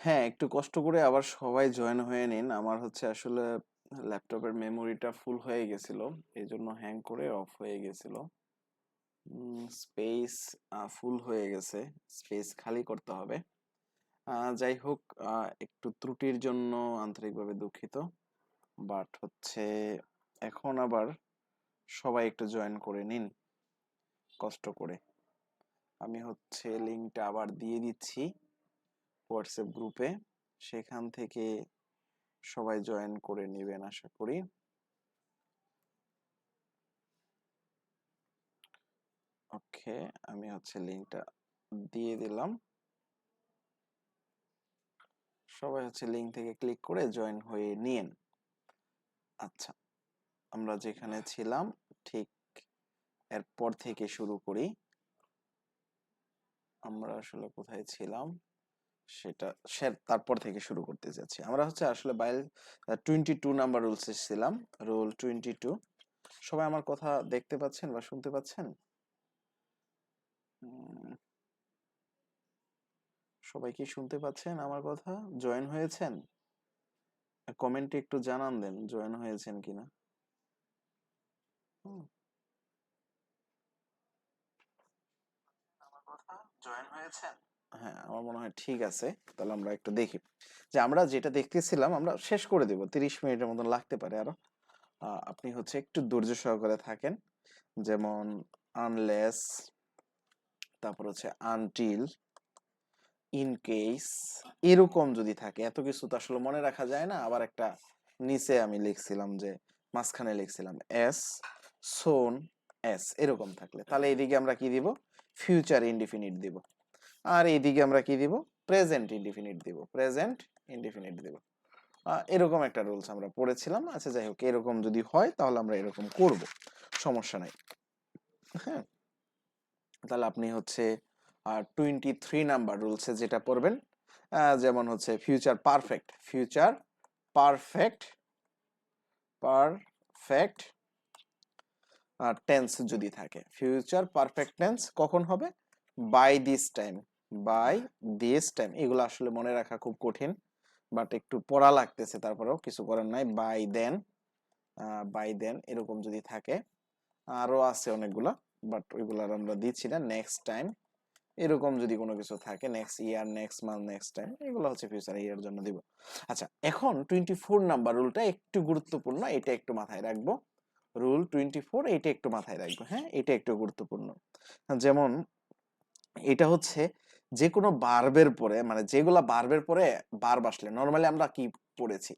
হ্যাঁ, একটু কষ্ট করে আবার সবাই জয়েন হয়ে নিন। আমার হচ্ছে আসলে ল্যাপটপের মেমোরিটা ফুল হয়ে গেছিল। এজন্য হ্যাং করে অফ হয়ে গেছিল। স্পেস ফুল হয়ে গেছে। স্পেস খালি করতে হবে। যাই হোক, একটু ত্রুটির জন্য আন্তরিকভাবে দুঃখিত। বাট হচ্ছে এখন আবার সবাই একটু জয়েন করে নিন কষ্ট করে। আমি হচ্ছে লিঙ্কটা আবার দিয়ে দিচ্ছি হোয়াটসঅ্যাপ গ্রুপে। সেখান থেকে সবাই জয়েন করে নেবেন আশা করি। ওকে, আমি হচ্ছে লিঙ্কটা দিয়ে দিলাম। সবাই হচ্ছে লিঙ্ক থেকে ক্লিক করে জয়েন হয়ে নিন। আচ্ছা, আমরা যেখানে ছিলাম ঠিক এরপর থেকে শুরু করি। আমরা আসলে কোথায় ছিলাম সেটা তারপর থেকে শুরু করতে যাচ্ছি। আমরা হচ্ছে আসলে বাইল 22 নাম্বার রুলসে ছিলাম। রুল 22। সবাই আমার কথা দেখতে পাচ্ছেন বা শুনতে পাচ্ছেন? সবাই কি শুনতে পাচ্ছেন আমার কথা? জয়েন হয়েছেন? কমেন্টে একটু জানান দেন জয়েন হয়েছেন কিনা। হুম, আমার কথা জয়েন হয়েছেন? হ্যাঁ, আমার মনে হয় ঠিক আছে। তাহলে আমরা একটু দেখি যে আমরা যেটা দেখতেছিলাম আমরা শেষ করে দেব। 30 মিনিটের মতন লাগতে পারে আরো। আপনি হচ্ছে একটু ধৈর্য সহকারে থাকেন। যেমন আনলেস, তারপর হচ্ছে আনটিল, ইন কেস, এরকম যদি থাকে। এত কিছু তো আসলে মনে রাখা যায় না। আবার একটা নিচে আমি লিখছিলাম যে মাঝখানে লিখছিলাম এস, সোন, এস এরকম থাকলে তাহলে এইদিকে আমরা কি দিব? ফিউচার ইনডিফিনিট দিব। আর এইদিকে আমরা কি দিব? প্রেজেন্ট ইনডিফিনিট দিব। প্রেজেন্ট ইনডিফিনিট দিব। এরকম একটা রুলস আমরা পড়েছিলাম। আচ্ছা, যাই হোক, এরকম যদি হয় তাহলে আমরা এরকম করব, সমস্যা নাই। হ্যাঁ, তাহলে আপনি হচ্ছে 23 নাম্বার রুলসে যেটা পড়বেন, যেমন হচ্ছে future perfect, future perfect, perfect tense যদি থাকে, ফিউচার পারফেক্ট টেন্স কখন হবে? By this time, by this time. এগুলো আসলে মনে রাখা খুব কঠিন, বাট একটু পড়া লাগতেছে, তারপরেও কিছু করার নাই। বাই দেন, বাই দেন এরকম যদি থাকে। আরো আছে অনেকগুলা, বাট ওইগুলার আমরা দিচ্ছি না। নেক্সট টাইম এরকম যদি কোনো কিছু থাকে, next year, next month, next time, এগুলো হচ্ছে ফিউচার ইয়ার জন্য দিব। আচ্ছা, এখন 24 নাম্বার রুলটা একটু গুরুত্বপূর্ণ, এটা একটু মাথায় রাখবো। রুল 24, এটা একটু মাথায় রাখবো। হ্যাঁ, এটা একটু গুরুত্বপূর্ণ। যেমন এটা হচ্ছে যে কোনো বার্বের পরে, মানে যেগুলা বার্বের পরে বার্ব আসলে নরমালি আমরা কি পড়েছি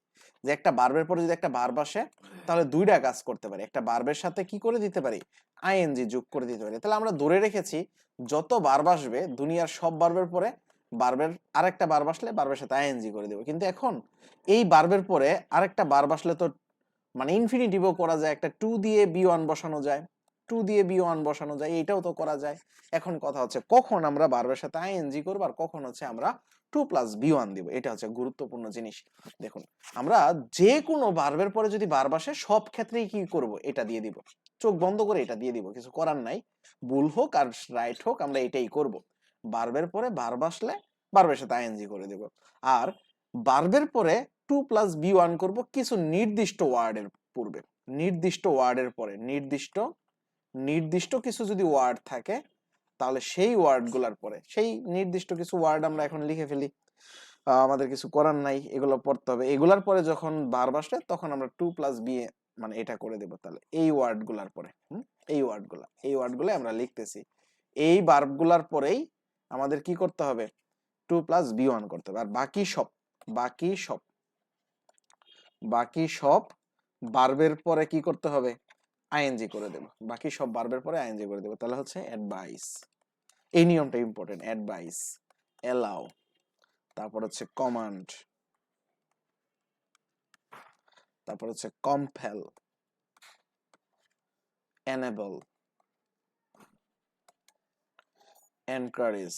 যে একটা বার্বের পরে যদি একটা বার্ব আসে তাহলে দুইটা কাজ করতে পারি। একটা বার্বের সাথে কি করে দিতে পারি? আইএনজি যোগ করে দিতে পারি। তাহলে আমরা ধরে রেখেছি যত বার্ব আসবে দুনিয়ার সব বার্বের পরে বার্বের আরেকটা বার্ব আসলে বার্বের সাথে আইএনজি করে দেবো। কিন্তু এখন এই বার্বের পরে আরেকটা বার্ব আসলে তো মানে ইনফিনিটিভও করা যায়, একটা টু দিয়ে বি ওয়ান বসানো যায়, টু দিয়ে বি ওয়ান বসানো যায়, এটাও তো করা যায়। এখন কথা হচ্ছে কখন আমরা বার্বের সাথে আইএনজি করবো আর কখন হচ্ছে আমরা টু প্লাস বি ওয়ান দিব। এটা হচ্ছে গুরুত্বপূর্ণ জিনিস। দেখুন, আমরা যে কোনো বার্বের পরে যদি বার্ব আসে সব ক্ষেত্রেই কি করব? এটা দিয়ে দিব। চোখ বন্ধ করে এটা দিয়ে দিব, কিছু করার নাই। ভুল হোক আর রাইট হোক আমরা এটাই করব। বার্বের পরে বার্ব আসলে বার্বের সাথে আইএনজি করে দেব। আর বার্বের পরে টু প্লাস বি ওয়ান করবো কিছু নির্দিষ্ট ওয়ার্ডের পূর্বে, নির্দিষ্ট ওয়ার্ডের পরে, নির্দিষ্ট নির্দিষ্ট কিছু যদি ওয়ার্ড থাকে তাহলে সেই ওয়ার্ড গুলার পরে, সেই নির্দিষ্ট কিছু ওয়ার্ড আমরা এখন লিখে ফেলি। আমাদের কিছু করার নাই, এগুলো পড়তে হবে। এগুলার পরে যখন ভার্ব আসে তখন আমরা টু প্লাস বি মানে এটা করে দেব। তাহলে এই ওয়ার্ড গুলার পরে, এই ওয়ার্ড গুলো আমরা লিখতেছি। এই ভার্ব গুলার পরেই আমাদের কি করতে হবে? টু প্লাস বি ওয়ান করতে হবে। আর বাকি সব বাকি সব ভার্বের পরে কি করতে হবে? আইএনজি করে দেব। বাকি সব ভার্বের পরে আইএনজি করে দেব। তাহলে হচ্ছে অ্যাডভাইস, এই নিয়মটা ইম্পর্টেন্ট। অ্যাডভাইস, এলাও, তারপর হচ্ছে কমান্ড, তারপর হচ্ছে কম্পেল, এনেবল, এনকারেজ,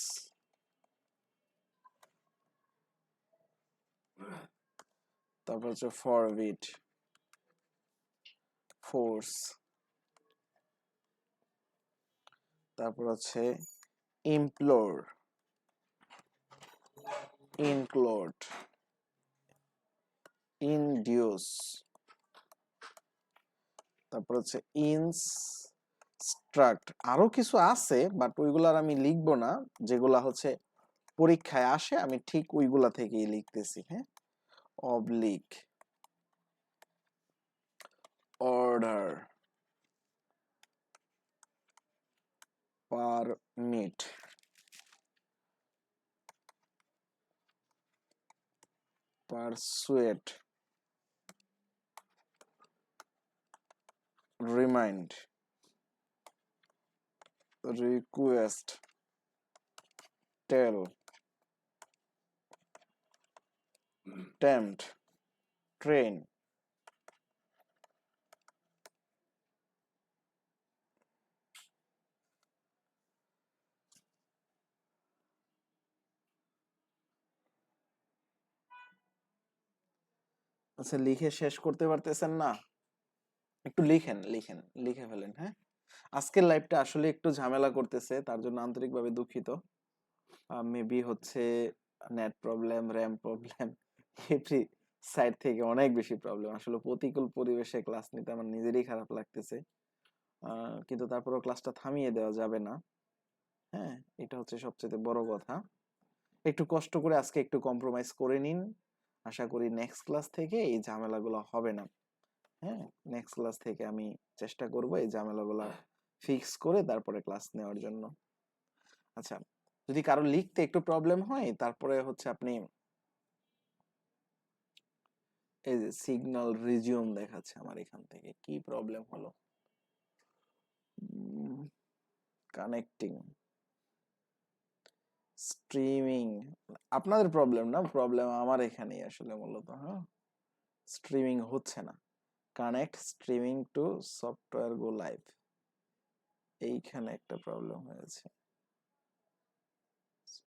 তারপর হচ্ছে ফরবিড, ফোর্স, তারপর হচ্ছে ইমপ্লোর, include, induce, তারপর হচ্ছে instruct, আরো কিছু আছে বাট ওইগুলার আমি লিখবো না, যেগুলা হচ্ছে পরীক্ষায় আসে আমি ঠিক ওইগুলা থেকেই লিখতেছি। হ্যাঁ, oblique, order, permit, persuade, remind, request, tell, tempt, train, আচ্ছা লিখে শেষ করতে পারতেছেন না? একটু লিখেন, লিখে ফেলেন। হ্যাঁ, আজকের লাইভটা আসলে একটু ঝামেলা করতেছে, তার জন্য আন্তরিকভাবে দুঃখিত। মেবি হচ্ছে net problem, RAM problem, every side থেকে অনেক বেশি প্রবলেম। আসলে প্রতিকূল পরিবেশে ক্লাস নিতে আমার নিজেরই খারাপ লাগতেছে, কিন্তু তারপরেও ক্লাসটা থামিয়ে দেওয়া যাবে না। হ্যাঁ, এটা হচ্ছে সবচেয়ে বড় কথা। একটু কষ্ট করে আজকে একটু কম্প্রোমাইজ করে নিন, আশা করি নেক্সট ক্লাস থেকে এই ঝামেলাগুলো হবে না। হ্যাঁ, নেক্সট ক্লাস থেকে আমি চেষ্টা করব এই ঝামেলাগুলো ফিক্স করে তারপরে ক্লাস নেওয়ার জন্য। আচ্ছা, যদি কারো লিখতে একটু প্রবলেম হয় তারপরে হচ্ছে আপনি এই যে সিগন্যাল রিজিউম দেখাচ্ছে আমার এখান থেকে, কি প্রবলেম হলো? কানেক্টিং, স্ট্রিমিং, আপনাদের প্রবলেম না, প্রবলেম আমার এখানেই আসলে মূলত। হ্যাঁ, স্ট্রিমিং হচ্ছে না, connect streaming to software go live, এইখানে একটা প্রবলেম হয়েছে।